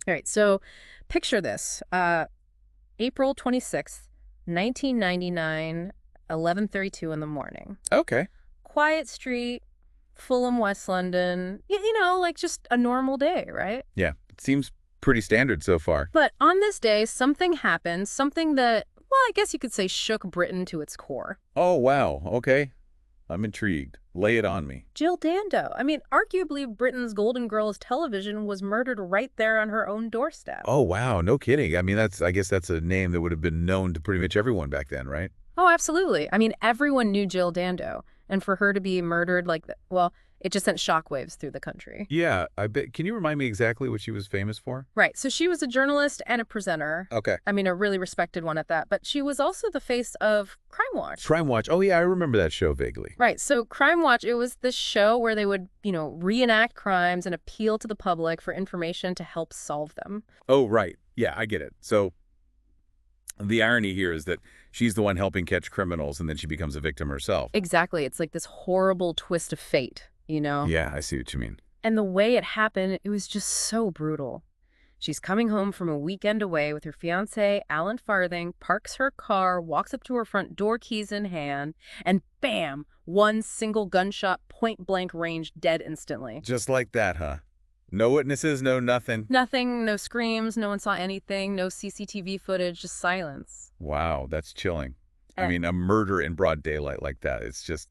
All right, so picture this. April 26th, 1999, 11:32 in the morning. Okay. Quiet street, Fulham, West London. Like just a normal day, right? Yeah. It seems pretty standard so far. But on this day, something happened, something that, well, I guess you could say shook Britain to its core. Oh, wow. Okay. I'm intrigued. Lay it on me. Jill Dando. I mean, arguably Britain's Golden Girls television was murdered right there on her own doorstep. Oh, wow. No kidding. I mean, I guess that's a name that would have been known to pretty much everyone back then, right? Oh, absolutely. I mean, everyone knew Jill Dando. And for her to be murdered like that, well, it just sent shockwaves through the country. Yeah, I bet. Can you remind me exactly what she was famous for? Right. So she was a journalist and a presenter. Okay. I mean, a really respected one at that. But she was also the face of Crime Watch. Crime Watch. Oh, yeah, I remember that show vaguely. Right. So Crime Watch, it was this show where they would, reenact crimes and appeal to the public for information to help solve them. Oh, right. Yeah, I get it. So the irony here is that she's the one helping catch criminals, and then she becomes a victim herself. Exactly. It's like this horrible twist of fate. Yeah, I see what you mean. And the way it happened, it was just so brutal. She's coming home from a weekend away with her fiancé, Alan Farthing, parks her car, walks up to her front door, keys in hand, and bam, one single gunshot, point-blank range, dead instantly. Just like that, huh? No witnesses, no nothing. Nothing, no screams, no one saw anything, no CCTV footage, just silence. Wow, that's chilling. I Eh. mean, a murder in broad daylight like that, it's just,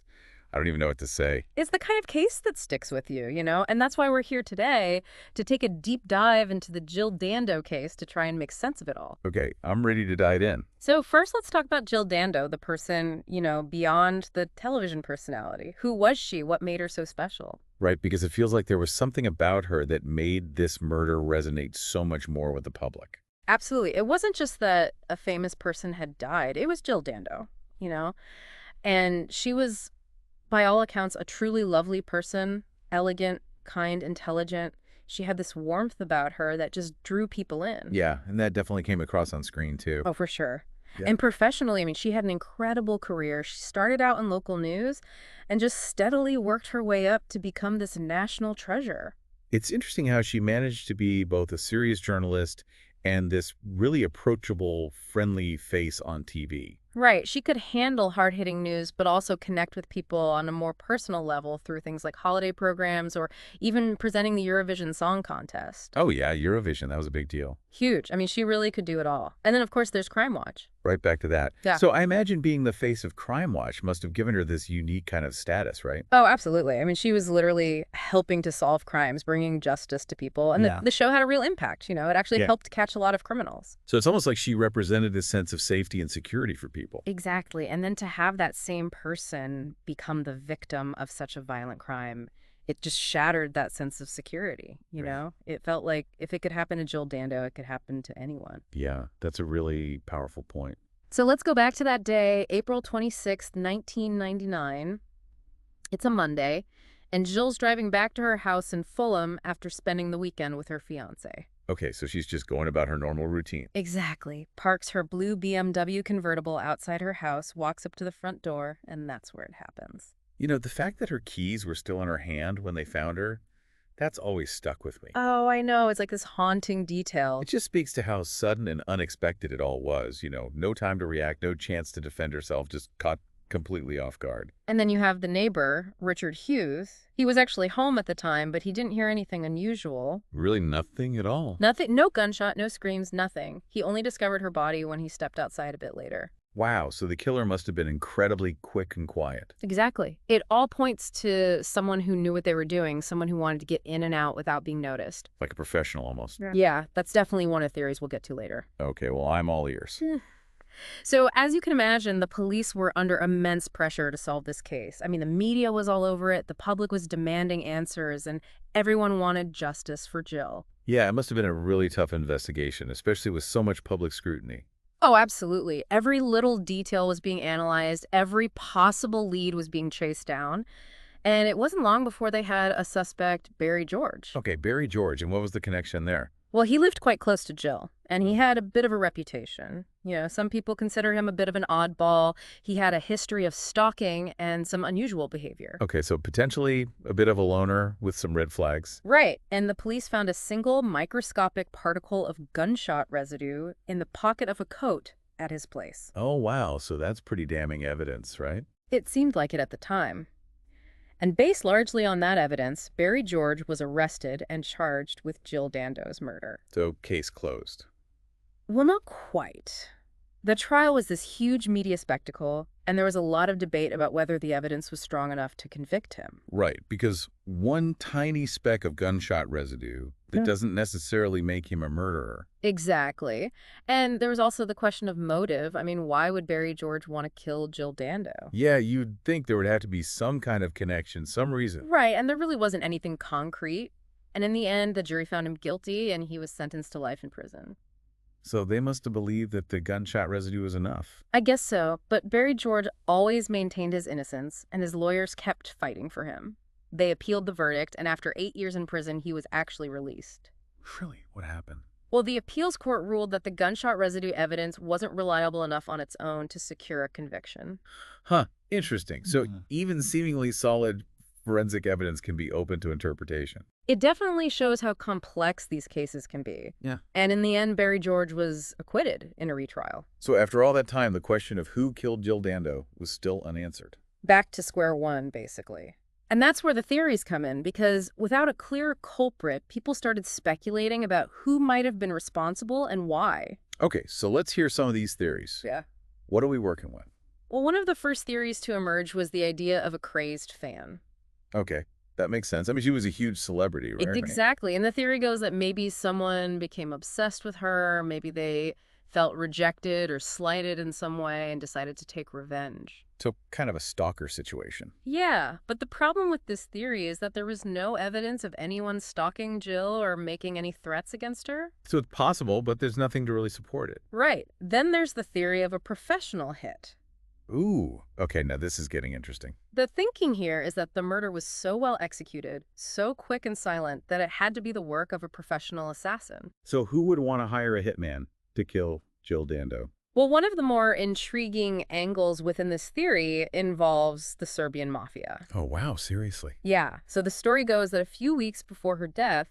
I don't even know what to say. It's the kind of case that sticks with you. And that's why we're here today, to take a deep dive into the Jill Dando case to try and make sense of it all. Okay, I'm ready to dive in. So first, let's talk about Jill Dando, the person, beyond the television personality. Who was she? What made her so special? Right, because it feels like there was something about her that made this murder resonate so much more with the public. Absolutely. It wasn't just that a famous person had died. It was Jill Dando. And she was, by all accounts, a truly lovely person, elegant, kind, intelligent. She had this warmth about her that just drew people in. Yeah, and that definitely came across on screen, too. Oh, for sure. Yeah. And professionally, I mean, she had an incredible career. She started out in local news and just steadily worked her way up to become this national treasure. It's interesting how she managed to be both a serious journalist and this really approachable, friendly face on TV. Right. She could handle hard-hitting news, but also connect with people on a more personal level through things like holiday programs or even presenting the Eurovision Song Contest. Oh, yeah, Eurovision, that was a big deal. Huge. I mean, she really could do it all. And then, of course, there's Crime Watch. Right back to that. Yeah. So I imagine being the face of Crime Watch must have given her this unique kind of status, right? Oh, absolutely. I mean, she was literally helping to solve crimes, bringing justice to people. And Yeah. the show had a real impact. It actually Yeah. helped catch a lot of criminals. So it's almost like she represented this sense of safety and security for people. Exactly. And then to have that same person become the victim of such a violent crime, it just shattered that sense of security. Right. It felt like if it could happen to Jill Dando, it could happen to anyone. Yeah, that's a really powerful point. So let's go back to that day, April 26th, 1999. It's a Monday, and Jill's driving back to her house in Fulham after spending the weekend with her fiancé. Okay, so she's just going about her normal routine. Exactly. Parks her blue BMW convertible outside her house, walks up to the front door, and that's where it happens. You know, the fact that her keys were still in her hand when they found her, that's always stuck with me. Oh, I know. It's like this haunting detail. It just speaks to how sudden and unexpected it all was. No time to react, no chance to defend herself, just caught completely off guard. And then you have the neighbor, Richard Hughes. He was actually home at the time, but he didn't hear anything unusual. Really nothing at all. Nothing, no gunshot, no screams, nothing. He only discovered her body when he stepped outside a bit later. Wow, so the killer must have been incredibly quick and quiet. Exactly. It all points to someone who knew what they were doing, someone who wanted to get in and out without being noticed. Like a professional almost. Yeah, that's definitely one of the theories we'll get to later. Okay, well, I'm all ears. So as you can imagine, the police were under immense pressure to solve this case. I mean, the media was all over it, the public was demanding answers, and everyone wanted justice for Jill. Yeah, it must have been a really tough investigation, especially with so much public scrutiny. Oh, absolutely. Every little detail was being analyzed, every possible lead was being chased down, and it wasn't long before they had a suspect, Barry George. Okay, Barry George, and what was the connection there? Well, he lived quite close to Jill, and he had a bit of a reputation. Some people consider him a bit of an oddball. He had a history of stalking and some unusual behavior. Okay, so potentially a bit of a loner with some red flags. Right, and the police found a single microscopic particle of gunshot residue in the pocket of a coat at his place. Oh, wow. So that's pretty damning evidence, right? It seemed like it at the time. And based largely on that evidence, Barry George was arrested and charged with Jill Dando's murder. So case closed. Well, not quite. The trial was this huge media spectacle, and there was a lot of debate about whether the evidence was strong enough to convict him. Right, because one tiny speck of gunshot residue that Yeah. doesn't necessarily make him a murderer. Exactly. And there was also the question of motive. I mean, why would Barry George want to kill Jill Dando? Yeah, you'd think there would have to be some kind of connection, some reason. Right, and there really wasn't anything concrete. And in the end, the jury found him guilty, and he was sentenced to life in prison. So they must have believed that the gunshot residue was enough. I guess so, but Barry George always maintained his innocence, and his lawyers kept fighting for him. They appealed the verdict, and after 8 years in prison, he was actually released. Really? What happened? Well, the appeals court ruled that the gunshot residue evidence wasn't reliable enough on its own to secure a conviction. Huh, interesting. So Mhm. even seemingly solid forensic evidence can be open to interpretation. It definitely shows how complex these cases can be. Yeah. And in the end, Barry George was acquitted in a retrial. So after all that time, the question of who killed Jill Dando was still unanswered. Back to square one, basically. And that's where the theories come in, because without a clear culprit, people started speculating about who might have been responsible and why. Okay, so let's hear some of these theories. Yeah. What are we working with? Well, one of the first theories to emerge was the idea of a crazed fan. Okay, that makes sense. I mean, she was a huge celebrity, right? Exactly. And the theory goes that maybe someone became obsessed with her, maybe they felt rejected or slighted in some way and decided to take revenge. So kind of a stalker situation. Yeah, but the problem with this theory is that there was no evidence of anyone stalking Jill or making any threats against her. So it's possible, but there's nothing to really support it. Right. Then there's the theory of a professional hit. Ooh, okay, now this is getting interesting. The thinking here is that the murder was so well executed, so quick and silent, that it had to be the work of a professional assassin. So who would want to hire a hitman to kill Jill Dando? Well, one of the more intriguing angles within this theory involves the Serbian mafia. Oh, wow, seriously. Yeah, so the story goes that a few weeks before her death,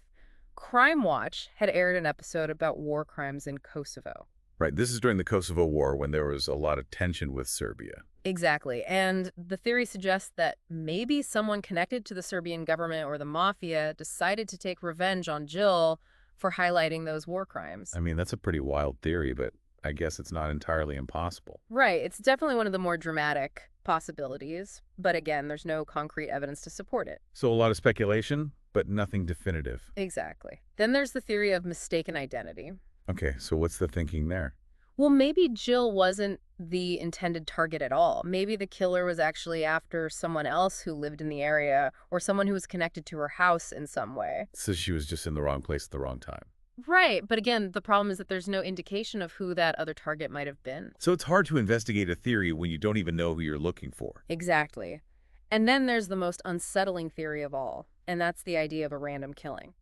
Crime Watch had aired an episode about war crimes in Kosovo. Right, this is during the Kosovo War when there was a lot of tension with Serbia. Exactly, and the theory suggests that maybe someone connected to the Serbian government or the mafia decided to take revenge on Jill for highlighting those war crimes. I mean, that's a pretty wild theory, but I guess it's not entirely impossible. Right, it's definitely one of the more dramatic possibilities, but again, there's no concrete evidence to support it. So a lot of speculation, but nothing definitive. Exactly. Then there's the theory of mistaken identity. Okay, so what's the thinking there? Well, maybe Jill wasn't the intended target at all. Maybe the killer was actually after someone else who lived in the area or someone who was connected to her house in some way. So she was just in the wrong place at the wrong time. Right, but again, the problem is that there's no indication of who that other target might have been. So it's hard to investigate a theory when you don't even know who you're looking for. Exactly. And then there's the most unsettling theory of all, and that's the idea of a random killing.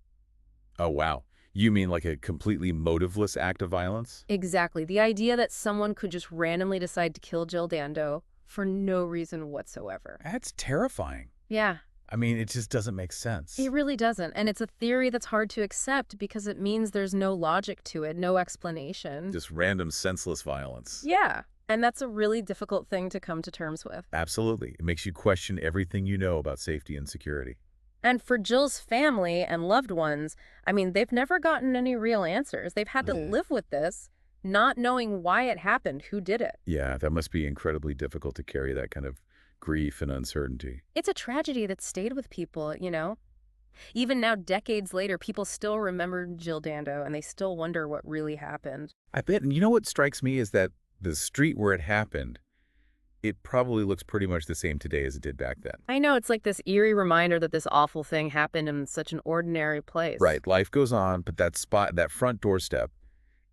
Oh, wow. You mean like a completely motiveless act of violence? Exactly. The idea that someone could just randomly decide to kill Jill Dando for no reason whatsoever. That's terrifying. Yeah, I mean, it just doesn't make sense. it really doesn't. And it's a theory that's hard to accept because it means there's no logic to it, no explanation. Just random, senseless violence. Yeah, and that's a really difficult thing to come to terms with. Absolutely. It makes you question everything you know about safety and security. And for Jill's family and loved ones, I mean, they've never gotten any real answers. They've had to live with this, not knowing why it happened, who did it. Yeah, that must be incredibly difficult to carry that kind of grief and uncertainty. It's a tragedy that stayed with people. Even now, decades later, people still remember Jill Dando, and they still wonder what really happened. I bet, and you know what strikes me is that the street where it happened, it probably looks pretty much the same today as it did back then. I know, it's like this eerie reminder that this awful thing happened in such an ordinary place. Right, life goes on, but that spot, that front doorstep,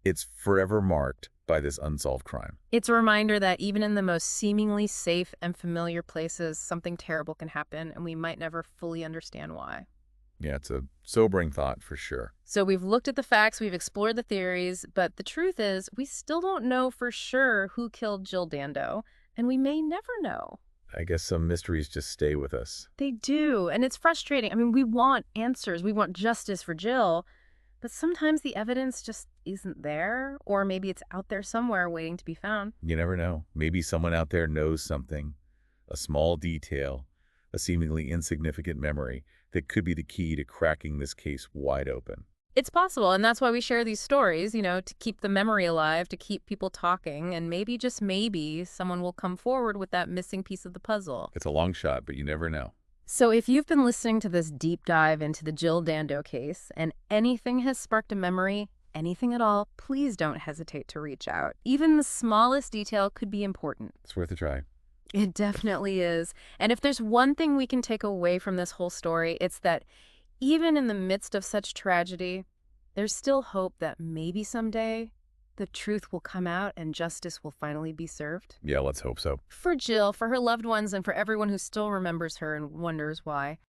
it's forever marked by this unsolved crime. It's a reminder that even in the most seemingly safe and familiar places, something terrible can happen, and we might never fully understand why. Yeah, it's a sobering thought for sure. So we've looked at the facts, we've explored the theories, but the truth is we still don't know for sure who killed Jill Dando, and we may never know. I guess some mysteries just stay with us. They do, and it's frustrating. I mean, we want answers, we want justice for Jill, but sometimes the evidence just isn't there, or maybe it's out there somewhere waiting to be found. You never know. Maybe someone out there knows something, a small detail, a seemingly insignificant memory that could be the key to cracking this case wide open. It's possible, and that's why we share these stories, to keep the memory alive, to keep people talking, and maybe, just maybe, someone will come forward with that missing piece of the puzzle. It's a long shot, but you never know. So if you've been listening to this deep dive into the Jill Dando case, and anything has sparked a memory, anything at all, please don't hesitate to reach out. Even the smallest detail could be important. It's worth a try. It definitely is. And if there's one thing we can take away from this whole story, it's that even in the midst of such tragedy, there's still hope that maybe someday the truth will come out and justice will finally be served. Yeah, let's hope so. For Jill, for her loved ones, and for everyone who still remembers her and wonders why.